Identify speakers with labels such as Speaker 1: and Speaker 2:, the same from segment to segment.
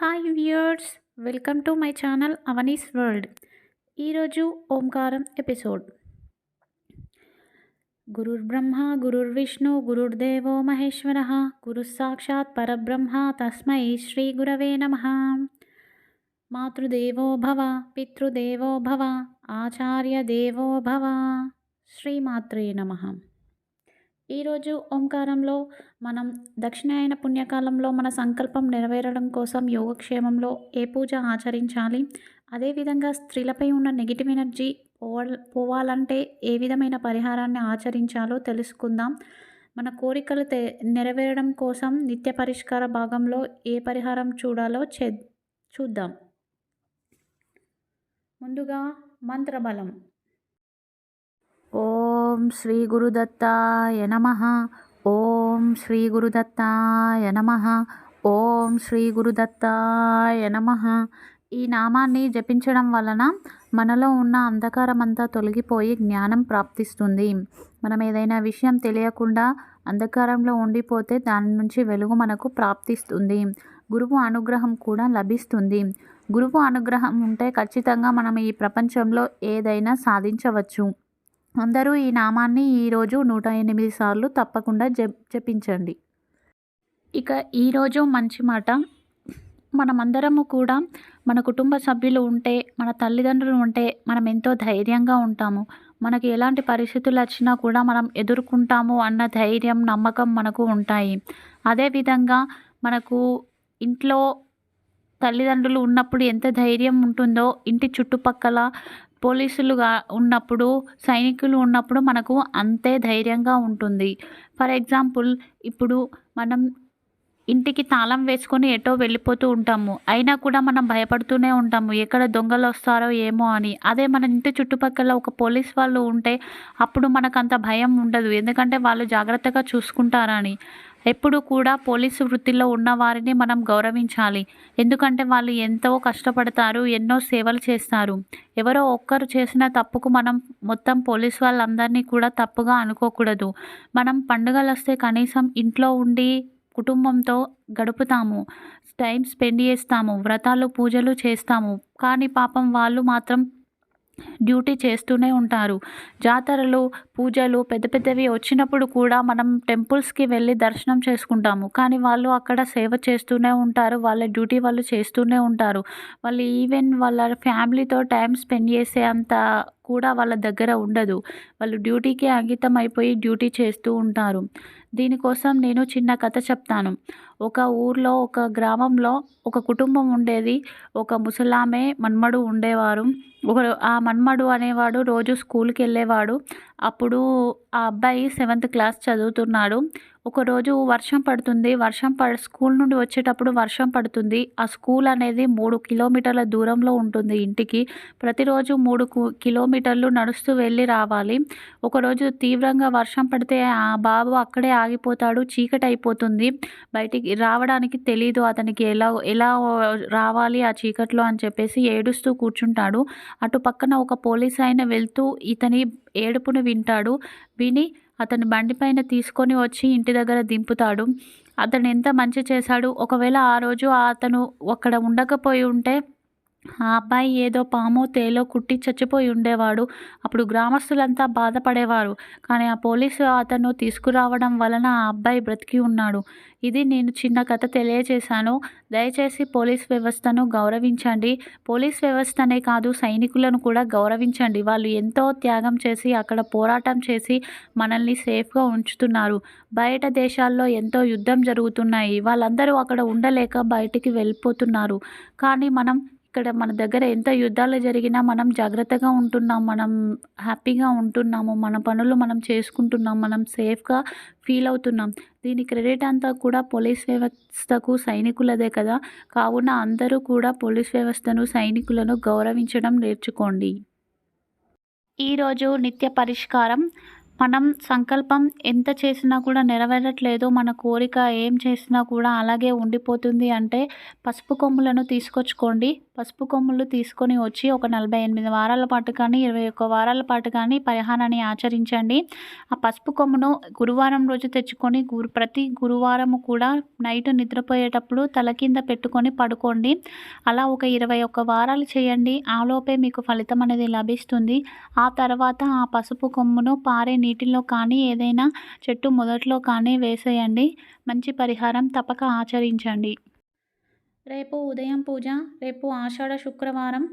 Speaker 1: Hi viewers, welcome to my channel Avani's world. ఈరోజు ఓంకారం episode. గురుర్బ్రహ్మ గురుర్విష్ణు గురుర్దేవో మహేశ్వర గురు సాక్షాత్ పరబ్రహ్మ తస్మై శ్రీ గురవే నమః. మాతృదేవో భవ పితృదేవో భవ ఆచార్య దేవో భవ. శ్రీమాత్రే నమః. ఈరోజు ఓంకారంలో మనం దక్షిణాయన పుణ్యకాలంలో మన సంకల్పం నెరవేరడం కోసం యోగక్షేమంలో ఏ పూజ ఆచరించాలి, అదేవిధంగా స్త్రీలపై ఉన్న నెగిటివ్ ఎనర్జీ పోవాలంటే ఏ విధమైన పరిహారాన్ని ఆచరించాలో తెలుసుకుందాం. మన కోరికలు నెరవేరడం కోసం నిత్య పరిష్కార భాగంలో ఏ పరిహారం చూడాలో చూద్దాం. ముందుగా మంత్రబలం. ఓం శ్రీ గురుదత్తాయ నమః. ఓం శ్రీ గురుదత్తాయ నమః. ఓం శ్రీ గురుదత్తాయ నమః. ఈ నామాన్ని జపించడం వలన మనలో ఉన్న అంధకారం అంతా తొలగిపోయి జ్ఞానం ప్రాప్తిస్తుంది. మనం ఏదైనా విషయం తెలియకుండా అంధకారంలో ఉండిపోతే దాని నుంచి వెలుగు మనకు ప్రాప్తిస్తుంది. గురువు అనుగ్రహం కూడా లభిస్తుంది. గురువు అనుగ్రహం ఉంటే ఖచ్చితంగా మనం ఈ ప్రపంచంలో ఏదైనా సాధించవచ్చు. అందరూ ఈ నామాన్ని ఈరోజు 108 సార్లు తప్పకుండా జపించండి. ఇక ఈరోజు మంచి మాట. మనమందరము కూడా మన కుటుంబ సభ్యులు ఉంటే, మన తల్లిదండ్రులు ఉంటే మనం ఎంతో ధైర్యంగా ఉంటాము. మనకి ఎలాంటి పరిస్థితులు వచ్చినా కూడా మనం ఎదుర్కొంటాము అన్న ధైర్యం, నమ్మకం మనకు ఉంటాయి. అదేవిధంగా మనకు ఇంట్లో తల్లిదండ్రులు ఉన్నప్పుడు ఎంత ధైర్యం ఉంటుందో, ఇంటి చుట్టుపక్కల పోలీసులుగా ఉన్నప్పుడు, సైనికులు ఉన్నప్పుడు మనకు అంతే ధైర్యంగా ఉంటుంది. ఫర్ ఎగ్జాంపుల్, ఇప్పుడు మనం ఇంటికి తాళం వేసుకొని ఎటో వెళ్ళిపోతూ ఉంటాము. అయినా కూడా మనం భయపడుతూనే ఉంటాము, ఎక్కడ దొంగలు వస్తారో ఏమో అని. అదే మన ఇంటి చుట్టుపక్కల ఒక పోలీస్ వాళ్ళు ఉంటే అప్పుడు మనకు అంత భయం ఉండదు, ఎందుకంటే వాళ్ళు జాగ్రత్తగా చూసుకుంటారని. ఎప్పుడు కూడా పోలీసు వృత్తిలో ఉన్న వారిని మనం గౌరవించాలి, ఎందుకంటే వాళ్ళు ఎంతో కష్టపడతారు, ఎన్నో సేవలు చేస్తారు. ఎవరో ఒక్కరు చేసిన తప్పుకు మనం మొత్తం పోలీసు వాళ్ళందరినీ కూడా తప్పుగా అనుకోకూడదు. మనం పండుగలు వస్తే కనీసం ఇంట్లో ఉండి కుటుంబంతో గడుపుతాము, టైం స్పెండ్ చేస్తాము, వ్రతాలు పూజలు చేస్తాము. కానీ పాపం వాళ్ళు మాత్రం డ్యూటీ చేస్తూనే ఉంటారు. జాతరలు, పూజలు పెద్ద పెద్దవి వచ్చినప్పుడు కూడా మనం టెంపుల్స్కి వెళ్ళి దర్శనం చేసుకుంటాము, కానీ వాళ్ళు అక్కడ సేవ చేస్తూనే ఉంటారు, వాళ్ళ డ్యూటీ వాళ్ళు చేస్తూనే ఉంటారు. వాళ్ళు ఈవెన్ వాళ్ళ ఫ్యామిలీతో టైం స్పెండ్ చేసే అంత కూడా వాళ్ళ దగ్గర ఉండదు. వాళ్ళు డ్యూటీకి అంకితం అయిపోయి డ్యూటీ చేస్తూ ఉంటారు. దీనికోసం నేను చిన్న కథ చెప్తాను. ఒక ఊర్లో, ఒక గ్రామంలో ఒక కుటుంబం ఉండేది. ఒక ముసలామె, మన్మడు ఉండేవారు. ఆ మన్మడు అనేవాడు రోజు స్కూల్కి వెళ్ళేవాడు. అప్పుడు ఆ అబ్బాయి 7th క్లాస్ చదువుతున్నాడు. ఒకరోజు వర్షం పడుతుంది. స్కూల్ నుండి వచ్చేటప్పుడు వర్షం పడుతుంది. ఆ స్కూల్ అనేది 3 కిలోమీటర్ల దూరంలో ఉంటుంది ఇంటికి. ప్రతిరోజు 3 కిలోమీటర్లు నడుస్తూ వెళ్ళి రావాలి. ఒకరోజు తీవ్రంగా వర్షం పడితే ఆ బాబు అక్కడే ఆగిపోతాడు. చీకటి అయిపోతుంది. బయటికి రావడానికి తెలీదు అతనికి, ఎలా రావాలి ఆ చీకట్లో అని చెప్పేసి ఏడుస్తూ కూర్చుంటాడు. అటు పక్కన ఒక పోలీస్ ఆయన వెళ్తూ ఇతని ఏడుపును వింటాడు. విని అతని బండిపైన తీసుకొని వచ్చి ఇంటి దగ్గర దింపుతాడు. అతను ఎంత మంచి చేశాడు. ఒకవేళ ఆ రోజు అతను అక్కడ ఉండకపోయి ఉంటే ఆ అబ్బాయి ఏదో పామో తేలో కుట్టి చచ్చిపోయి ఉండేవాడు. అప్పుడు గ్రామస్తులంతా బాధపడేవారు. కానీ ఆ పోలీసు అతను తీసుకురావడం వలన ఆ అబ్బాయి బ్రతికి ఉన్నాడు. ఇది నేను చిన్న కథ తెలియజేశాను. దయచేసి పోలీస్ వ్యవస్థను గౌరవించండి. పోలీస్ వ్యవస్థనే కాదు, సైనికులను కూడా గౌరవించండి. వాళ్ళు ఎంతో త్యాగం చేసి అక్కడ పోరాటం చేసి మనల్ని సేఫ్గా ఉంచుతున్నారు. బయట దేశాల్లో ఎంతో యుద్ధం జరుగుతున్నాయి, వాళ్ళందరూ అక్కడ ఉండలేక బయటికి వెళ్ళిపోతున్నారు. కానీ మనం ఇక్కడ మన దగ్గర ఎంత యుద్ధాలు జరిగినా మనం జాగ్రత్తగా ఉంటున్నాం, మనం హ్యాపీగా ఉంటున్నాము, మన పనులు మనం చేసుకుంటున్నాం, మనం సేఫ్గా ఫీల్ అవుతున్నాం. దీని క్రెడిట్ అంతా కూడా పోలీస్ వ్యవస్థకు, సైనికులదే కదా. కావున అందరూ కూడా పోలీస్ వ్యవస్థను, సైనికులను గౌరవించడం నేర్చుకోండి. ఈరోజు నిత్య పరిష్కారం. మనం సంకల్పం ఎంత చేసినా కూడా నెరవేరట్లేదు, మన కోరిక ఏం చేసినా కూడా అలాగే ఉండిపోతుంది అంటే పసుపు కొమ్ములను తీసుకొచ్చుకోండి. పసుపు కొమ్ములు తీసుకొని వచ్చి ఒక 48 వారాల పాటు కానీ 21 వారాల పాటు కానీ పరిహారాన్ని ఆచరించండి. ఆ పసుపు కొమ్మును గురువారం రోజు తెచ్చుకొని ప్రతి గురువారము కూడా నైట్ నిద్రపోయేటప్పుడు తల కింద పెట్టుకొని పడుకోండి. అలా ఒక 21 వారాలు చేయండి. ఆలోపే మీకు ఫలితం అనేది లభిస్తుంది. ఆ తర్వాత ఆ పసుపు కొమ్మును పారే నీటిలో కానీ ఏదైనా చెట్టు మొదట్లో కానీ వేసేయండి. మంచి పరిహారం తప్పక ఆచరించండి. రేపు ఉదయం పూజ. రేపు ఆషాఢ శుక్రవారం.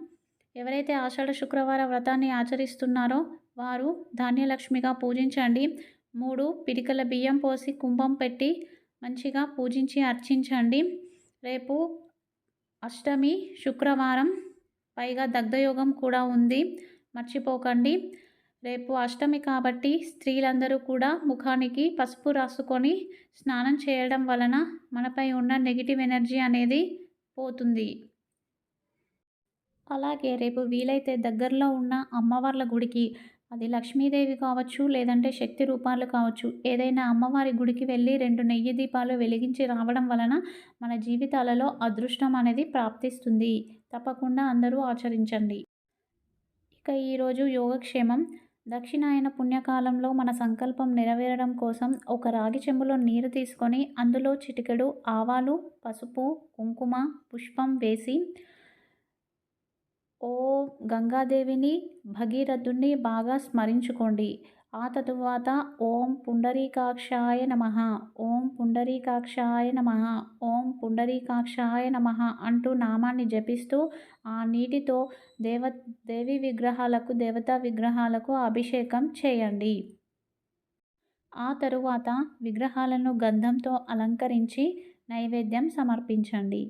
Speaker 1: ఎవరైతే ఆషాఢ శుక్రవార వ్రతాన్ని ఆచరిస్తున్నారో వారు ధాన్యలక్ష్మిగా పూజించండి. 3 పిడికల బియ్యం పోసి కుంభం పెట్టి మంచిగా పూజించి అర్చించండి. రేపు అష్టమి శుక్రవారం, పైగా దగ్ధయోగం కూడా ఉంది, మర్చిపోకండి. రేపు అష్టమి కాబట్టి స్త్రీలందరూ కూడా ముఖానికి పసుపు రాసుకొని స్నానం చేయడం వలన మనపై ఉన్న నెగిటివ్ ఎనర్జీ అనేది పోతుంది. అలాగే రేపు వీలైతే దగ్గరలో ఉన్న అమ్మవార్ల గుడికి, అది లక్ష్మీదేవి కావచ్చు, లేదంటే శక్తి రూపాలు కావచ్చు, ఏదైనా అమ్మవారి గుడికి వెళ్ళి 2 నెయ్యి దీపాలు వెలిగించి రావడం వలన మన జీవితాలలో అదృష్టం అనేది ప్రాప్తిస్తుంది. తప్పకుండా అందరూ ఆచరించండి. ఇక ఈరోజు యోగక్షేమం. దక్షిణాయన పుణ్యకాలంలో మన సంకల్పం నెరవేరడం కోసం ఒక రాగి చెంబులో నీరు తీసుకొని అందులో చిటికెడు ఆవాలు, పసుపు, కుంకుమ, పుష్పం వేసి ఓం గంగాదేవిని, భగీరథుడిని బాగా స్మరించుకోండి. ఆ తరువాత ఓం పుండరీకాక్షాయ నమః, ఓం పుండరీకాక్షాయ నమః, ఓం పుండరీకాక్షాయ నమః అంటూ నామాన్ని జపిస్తూ ఆ నీటితో దేవి విగ్రహాలకు, దేవతా విగ్రహాలకు అభిషేకం చేయండి. ఆ తరువాత విగ్రహాలను గంధంతో అలంకరించి నైవేద్యం సమర్పించండి.